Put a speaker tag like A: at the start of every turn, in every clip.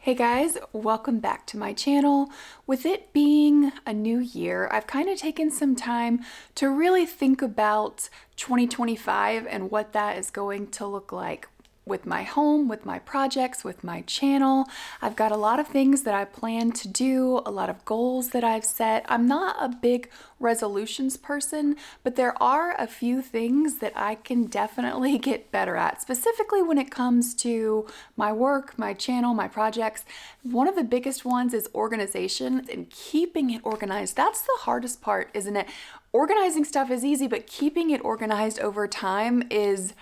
A: Hey guys, welcome back to my channel. With it being a new year, I've kind of taken some time to really think about 2025 and what that is going to look like with my home, with my projects, with my channel. I've got a lot of things that I plan to do, a lot of goals that I've set. I'm not a big resolutions person, but there are a few things that I can definitely get better at, specifically when it comes to my work, my channel, my projects. One of the biggest ones is organization and keeping it organized. That's the hardest part, isn't it? Organizing stuff is easy, but keeping it organized over time is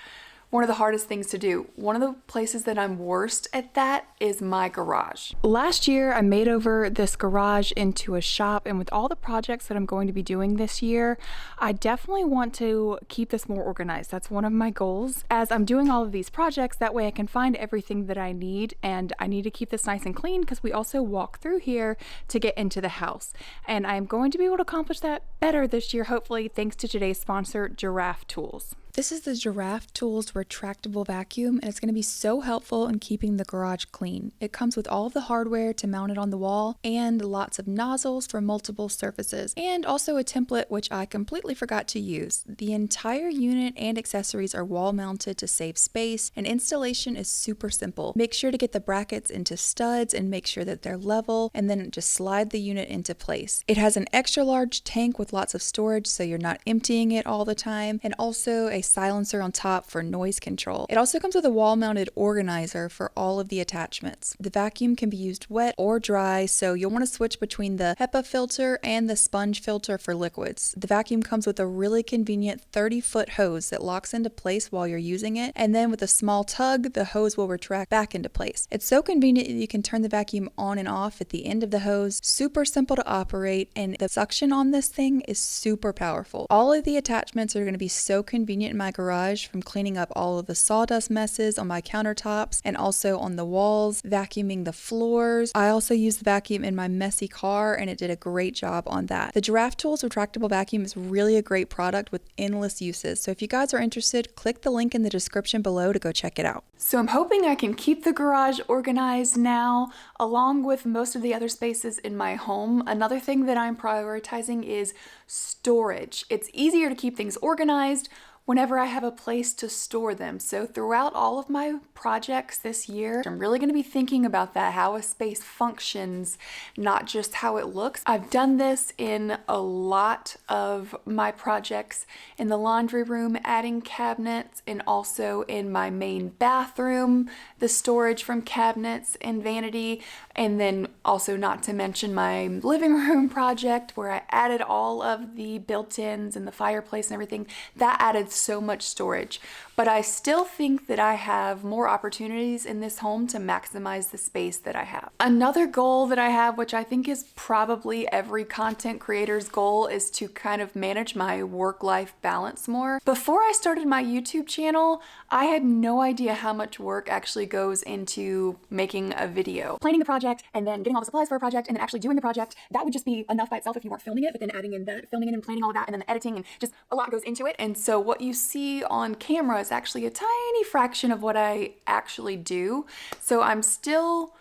A: one of the hardest things to do. One of the places that I'm worst at that is my garage. Last year, I made over this garage into a shop, and with all the projects that I'm going to be doing this year, I definitely want to keep this more organized. That's one of my goals. As I'm doing all of these projects, that way I can find everything that I need, and I need to keep this nice and clean because we also walk through here to get into the house. And I'm going to be able to accomplish that better this year, hopefully, thanks to today's sponsor, Giraffe Tools. This is the Giraffe Tools retractable vacuum, and it's going to be so helpful in keeping the garage clean. It comes with all of the hardware to mount it on the wall and lots of nozzles for multiple surfaces, and also a template which I completely forgot to use. The entire unit and accessories are wall mounted to save space, and installation is super simple. Make sure to get the brackets into studs and make sure that they're level, and then just slide the unit into place. It has an extra large tank with lots of storage so you're not emptying it all the time, and also a silencer on top for noise control. It also comes with a wall-mounted organizer for all of the attachments. The vacuum can be used wet or dry, so you'll want to switch between the HEPA filter and the sponge filter for liquids. The vacuum comes with a really convenient 30-foot hose that locks into place while you're using it, and then with a small tug, the hose will retract back into place. It's so convenient that you can turn the vacuum on and off at the end of the hose. Super simple to operate, and the suction on this thing is super powerful. All of the attachments are going to be so convenient in my garage, from cleaning up all of the sawdust messes on my countertops and also on the walls, vacuuming the floors. I also use the vacuum in my messy car, and it did a great job on that. The Giraffe Tools retractable vacuum is really a great product with endless uses. So if you guys are interested, click the link in the description below to go check it out. So I'm hoping I can keep the garage organized now, along with most of the other spaces in my home. Another thing that I'm prioritizing is storage. It's easier to keep things organized whenever I have a place to store them. So throughout all of my projects this year, I'm really going to be thinking about that, how a space functions, not just how it looks. I've done this in a lot of my projects in the laundry room, adding cabinets, and also in my main bathroom, the storage from cabinets and vanity, and then also not to mention my living room project where I added all of the built-ins and the fireplace and everything. That added so much storage, but I still think that I have more opportunities in this home to maximize the space that I have. Another goal that I have, which I think is probably every content creator's goal, is to kind of manage my work-life balance more. Before I started my YouTube channel, I had no idea how much work actually goes into making a video. Planning the project and then getting all the supplies for a project and then actually doing the project, that would just be enough by itself if you weren't filming it, but then adding in that, filming it and planning all of that, and then the editing, and just a lot goes into it. And so what you see on camera is actually a tiny fraction of what I actually do. So I'm still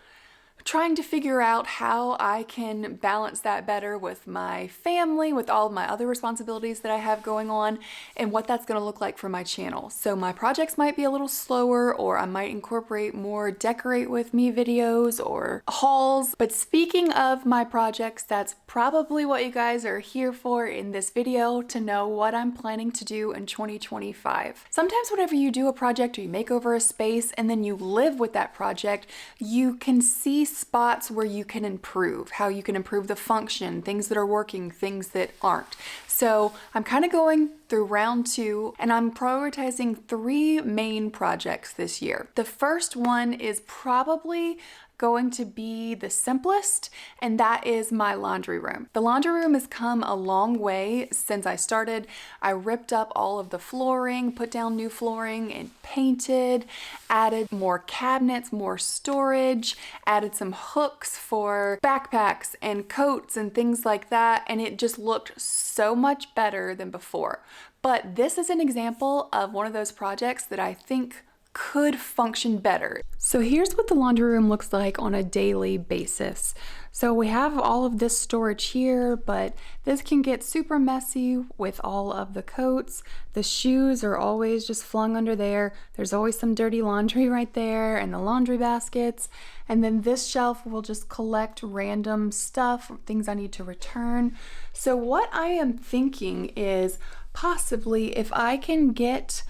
A: trying to figure out how I can balance that better with my family, with all of my other responsibilities that I have going on, and what that's going to look like for my channel. So my projects might be a little slower, or I might incorporate more decorate with me videos or hauls. But speaking of my projects, that's probably what you guys are here for in this video, to know what I'm planning to do in 2025. Sometimes whenever you do a project or you make over a space and then you live with that project, you can see spots where you can improve, how you can improve the function, things that are working, things that aren't. So I'm kind of going through round 2, and I'm prioritizing 3 main projects this year. The first one is probably going to be the simplest, and that is my laundry room. The laundry room has come a long way since I started. I ripped up all of the flooring, put down new flooring, and painted, added more cabinets, more storage, added some hooks for backpacks and coats and things like that, and it just looked so much better than before. But this is an example of one of those projects that I think could function better. So here's what the laundry room looks like on a daily basis. So we have all of this storage here, but this can get super messy with all of the coats. The shoes are always just flung under there. There's always some dirty laundry right there, and the laundry baskets. And then this shelf will just collect random stuff, things I need to return. So what I am thinking is possibly if I can get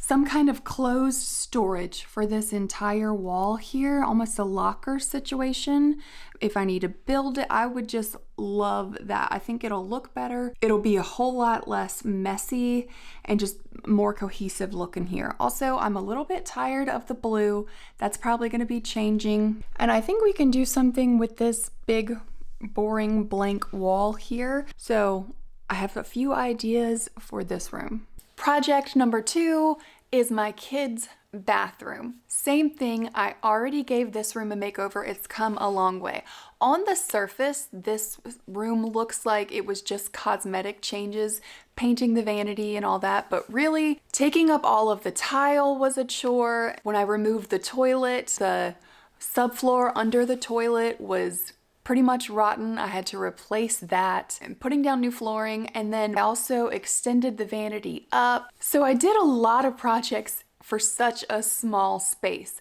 A: some kind of closed storage for this entire wall here, almost a locker situation. If I need to build it, I would just love that. I think it'll look better. It'll be a whole lot less messy and just more cohesive looking here. Also, I'm a little bit tired of the blue. That's probably going to be changing. And I think we can do something with this big, boring, blank wall here. So I have a few ideas for this room. Project number 2 is my kids' bathroom. Same thing, I already gave this room a makeover. It's come a long way. On the surface, this room looks like it was just cosmetic changes, painting the vanity and all that, but really taking up all of the tile was a chore. When I removed the toilet, the subfloor under the toilet was pretty much rotten. I had to replace that and putting down new flooring, and then I also extended the vanity up. So I did a lot of projects for such a small space,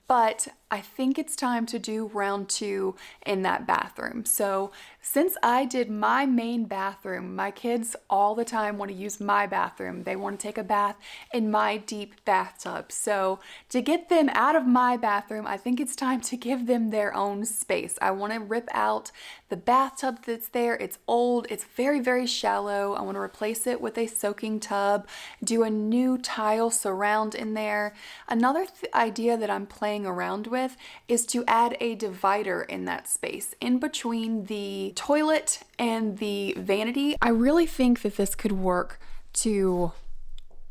A: but I think it's time to do round 2 in that bathroom. So since I did my main bathroom, my kids all the time want to use my bathroom. They want to take a bath in my deep bathtub. So to get them out of my bathroom, I think it's time to give them their own space. I want to rip out the bathtub that's there. It's old. It's very, very shallow. I want to replace it with a soaking tub, do a new tile surround in there. Another idea that I'm playing around with is to add a divider in that space in between the toilet and the vanity. I really think that this could work to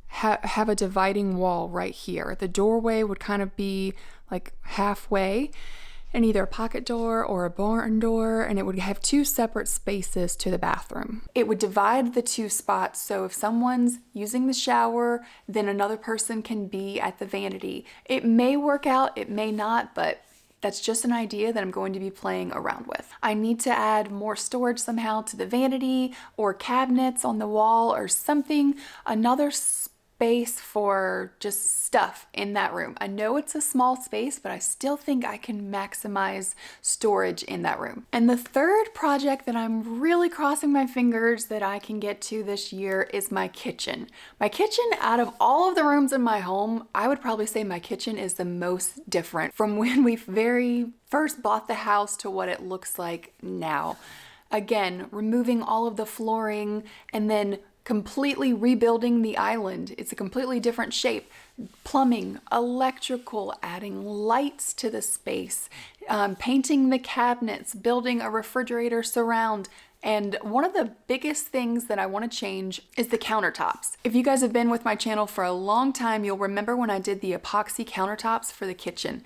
A: have a dividing wall right here. The doorway would kind of be like halfway, and either a pocket door or a barn door, and it would have 2 separate spaces to the bathroom. It would divide the 2 spots, so if someone's using the shower, then another person can be at the vanity. It may work out, it may not, but that's just an idea that I'm going to be playing around with. I need to add more storage somehow to the vanity or cabinets on the wall or something, another space for just stuff in that room. I know it's a small space, but I still think I can maximize storage in that room. And the third project that I'm really crossing my fingers that I can get to this year is my kitchen. My kitchen, out of all of the rooms in my home, I would probably say my kitchen is the most different from when we very first bought the house to what it looks like now. Again, removing all of the flooring and then completely rebuilding the island. It's a completely different shape. Plumbing, electrical, adding lights to the space, painting the cabinets, building a refrigerator surround. And one of the biggest things that I want to change is the countertops. If you guys have been with my channel for a long time, you'll remember when I did the epoxy countertops for the kitchen.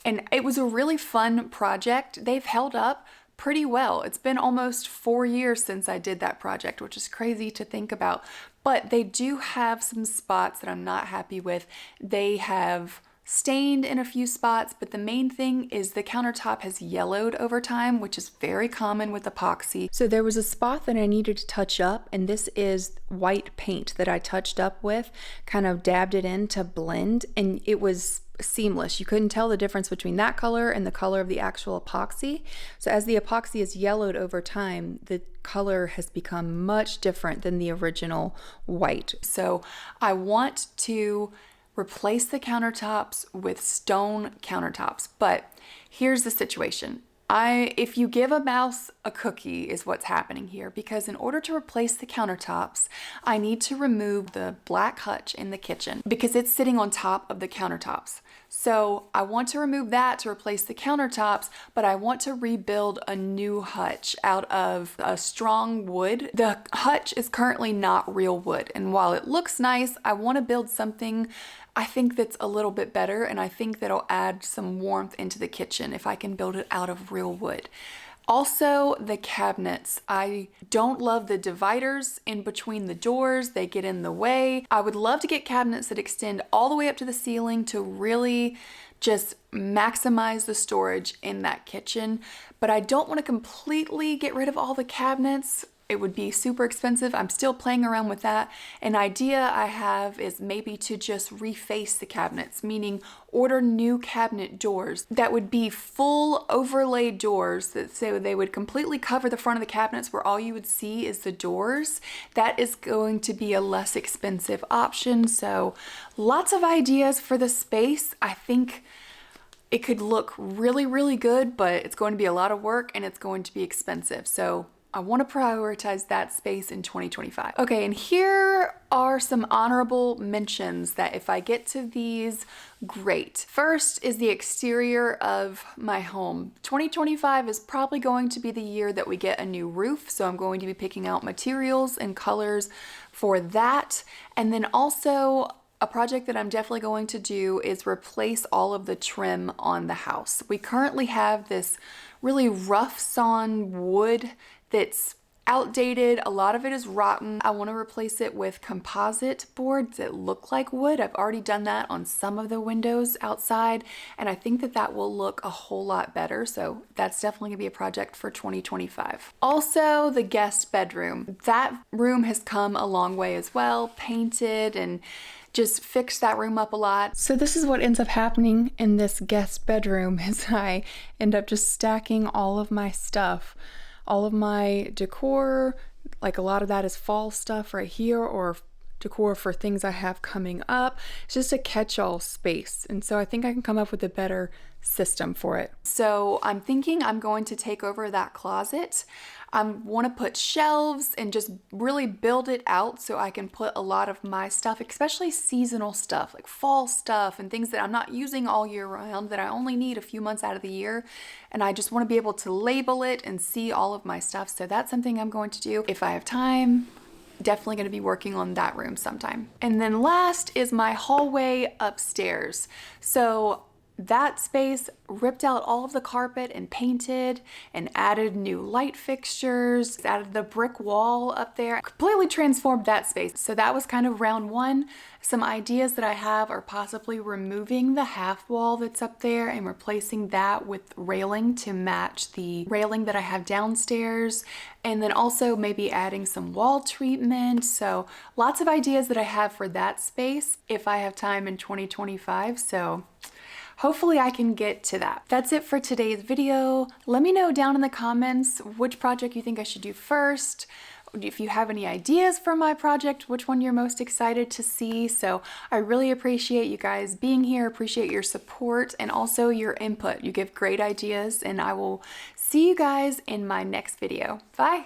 A: And it was a really fun project. They've held up pretty well. It's been almost 4 years since I did that project, which is crazy to think about, but they do have some spots that I'm not happy with. They have stained in a few spots, but the main thing is the countertop has yellowed over time, which is very common with epoxy. So there was a spot that I needed to touch up, and this is white paint that I touched up with, kind of dabbed it in to blend, and it was seamless. You couldn't tell the difference between that color and the color of the actual epoxy. So as the epoxy has yellowed over time, the color has become much different than the original white. So I want to replace the countertops with stone countertops, but here's the situation. If you give a mouse a cookie is what's happening here, because in order to replace the countertops, I need to remove the black hutch in the kitchen because it's sitting on top of the countertops. So I want to remove that to replace the countertops, but I want to rebuild a new hutch out of a strong wood. The hutch is currently not real wood, and while it looks nice, I want to build something I think that's a little bit better, and I think that'll add some warmth into the kitchen if I can build it out of real wood. Also, the cabinets. I don't love the dividers in between the doors. They get in the way. I would love to get cabinets that extend all the way up to the ceiling to really just maximize the storage in that kitchen. But I don't want to completely get rid of all the cabinets. It would be super expensive. I'm still playing around with that. An idea I have is maybe to just reface the cabinets, meaning order new cabinet doors that would be full overlaid doors that say they would completely cover the front of the cabinets where all you would see is the doors. That is going to be a less expensive option. So lots of ideas for the space. I think it could look really, really good, but it's going to be a lot of work and it's going to be expensive. So I want to prioritize that space in 2025. Okay, and here are some honorable mentions that if I get to these, great. First is the exterior of my home. 2025 is probably going to be the year that we get a new roof, so I'm going to be picking out materials and colors for that. And then also, a project that I'm definitely going to do is replace all of the trim on the house. We currently have this really rough sawn wood that's outdated. A lot of it is rotten. I want to replace it with composite boards that look like wood. I've already done that on some of the windows outside, and I think that that will look a whole lot better. So that's definitely gonna be a project for 2025. Also, the guest bedroom. That room has come a long way as well, painted and just fixed that room up a lot. So this is what ends up happening in this guest bedroom is I end up just stacking all of my stuff. All of my decor, like a lot of that is fall stuff right here, or decor for things I have coming up. It's just a catch-all space. And so I think I can come up with a better system for it. So I'm thinking I'm going to take over that closet. I want to put shelves and just really build it out so I can put a lot of my stuff, especially seasonal stuff, like fall stuff and things that I'm not using all year round, that I only need a few months out of the year. And I just want to be able to label it and see all of my stuff. So that's something I'm going to do if I have time. Definitely going to be working on that room sometime. And then last is my hallway upstairs. So that space, ripped out all of the carpet and painted and added new light fixtures, added the brick wall up there, completely transformed that space. So that was kind of round one. Some ideas that I have are possibly removing the half wall that's up there and replacing that with railing to match the railing that I have downstairs. And then also maybe adding some wall treatment. So lots of ideas that I have for that space if I have time in 2025. So hopefully I can get to that. That's it for today's video. Let me know down in the comments which project you think I should do first. If you have any ideas for my project, which one you're most excited to see. So I really appreciate you guys being here, appreciate your support and also your input. You give great ideas and I will see you guys in my next video. Bye.